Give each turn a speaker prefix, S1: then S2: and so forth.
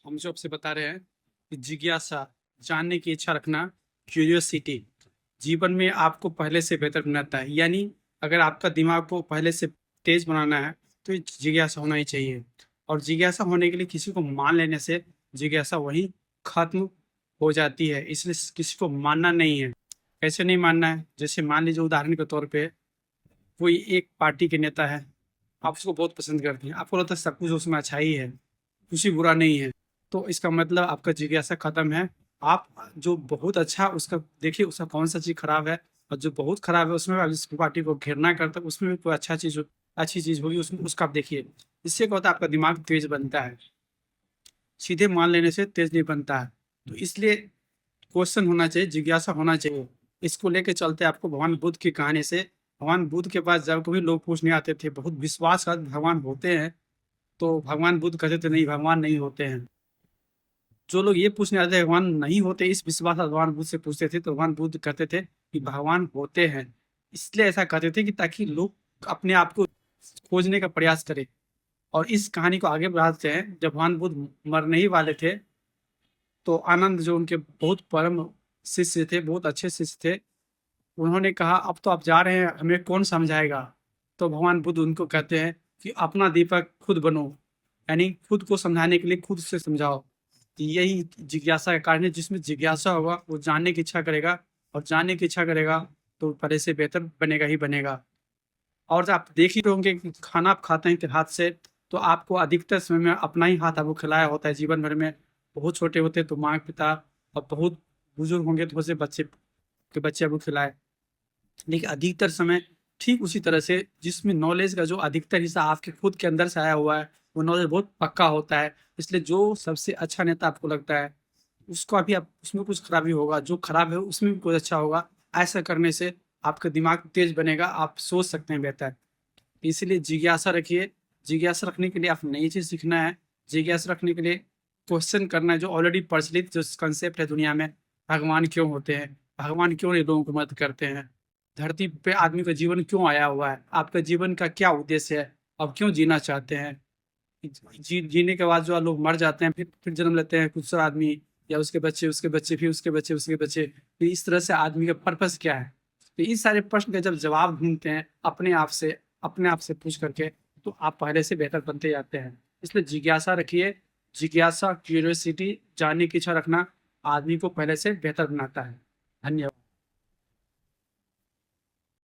S1: हम जो आपसे बता रहे हैं कि जिज्ञासा, जानने की इच्छा रखना, क्यूरियोसिटी जीवन में आपको पहले से बेहतर बनाता है। यानी अगर आपका दिमाग को पहले से तेज बनाना है तो ये जिज्ञासा होना ही चाहिए। और जिज्ञासा होने के लिए किसी को मान लेने से जिज्ञासा वहीं खत्म हो जाती है। इसलिए किसी को मानना नहीं है। कैसे नहीं मानना है? जैसे मान लीजिए उदाहरण के तौर पे कोई एक पार्टी के नेता है, आप उसको बहुत पसंद करते हैं, आपको लगता है सब कुछ उसमें अच्छा ही है, कुछ भी बुरा नहीं है, तो इसका मतलब आपका जिज्ञासा खत्म है। आप जो बहुत अच्छा उसका देखिए, उसका कौन सा चीज़ खराब है, और जो बहुत खराब है उसमें आप जिस पार्टी को घृणा करते हैं उसमें भी कोई अच्छी चीज़ होगी उसमें, उसका आप देखिए। इससे क्या होता है, आपका दिमाग तेज बनता है। सीधे मान लेने से तेज नहीं बनता है। तो इसलिए क्वेश्चन होना चाहिए, जिज्ञासा होना चाहिए। इसको लेके चलते आपको भगवान बुद्ध की कहानी से। भगवान बुद्ध के पास जब कभी लोग पूछने आते थे, बहुत विश्वासघात भगवान होते हैं, तो भगवान बुद्ध कहते थे नहीं, भगवान नहीं होते हैं। जो लोग ये पूछने आते थे भगवान नहीं होते, इस विश्वास भगवान बुद्ध से पूछते थे, तो भगवान बुद्ध कहते थे कि भगवान होते हैं। इसलिए ऐसा कहते थे कि ताकि लोग अपने आप को खोजने का प्रयास करें। और इस कहानी को आगे बढ़ाते हैं। जब भगवान बुद्ध मरने ही वाले थे, तो आनंद जो उनके बहुत परम शिष्य थे, बहुत अच्छे शिष्य थे, उन्होंने कहा अब तो आप जा रहे हैं, हमें कौन समझाएगा? तो भगवान बुद्ध उनको कहते हैं कि अपना दीपक खुद बनो, यानी खुद को समझाने के लिए खुद से समझाओ। तो यही जिज्ञासा का कारण है। जिसमें जिज्ञासा होगा वो जानने की इच्छा करेगा, और जानने की इच्छा करेगा तो पहले से बेहतर बनेगा ही बनेगा। और जब आप देख ही रहे होंगे कि खाना आप खाते हैं हाथ से, तो आपको अधिकतर समय में अपना ही हाथ आपको खिलाया होता है जीवन भर में। बहुत छोटे होते हैं तो माँ पिता, और बहुत बुजुर्ग होंगे तो उसे बच्चे के बच्चे आपको खिलाए। लेकिन अधिकतर समय ठीक उसी तरह से, जिसमें नॉलेज का जो अधिकतर हिस्सा आपके खुद के अंदर से आया हुआ है, वो नॉलेज बहुत पक्का होता है। इसलिए जो सबसे अच्छा नेता आपको लगता है, उसको अभी आप उसमें कुछ खराबी होगा, जो खराब है उसमें भी कुछ अच्छा होगा। ऐसा करने से आपका दिमाग तेज बनेगा, आप सोच सकते हैं बेहतर। इसलिए जिज्ञासा रखिए। जिज्ञासा रखने के लिए आप नई चीज़ सीखना है। जिज्ञासा रखने के लिए क्वेश्चन करना है जो ऑलरेडी प्रचलित जो कंसेप्ट है दुनिया में। भगवान क्यों होते हैं? भगवान क्यों नहीं लोगों की मदद करते हैं? धरती पे आदमी का जीवन क्यों आया हुआ है? आपका जीवन का क्या उद्देश्य है? आप क्यों जीना चाहते हैं? जीने के बाद जो लोग मर जाते हैं, फिर जन्म लेते हैं कुछ और आदमी, या उसके बच्चे, उसके बच्चे, फिर उसके बच्चे, उसके बच्चे। फिर इस तरह से आदमी का पर्पस क्या है? तो इस सारे प्रश्न का जब जवाब ढूंढते हैं अपने आप से पूछ करके, तो आप पहले से बेहतर बनते जाते हैं। इसलिए जिज्ञासा रखिए। जिज्ञासा, क्यूरियोसिटी, जानने की इच्छा रखना आदमी को पहले से बेहतर बनाता है। धन्यवाद।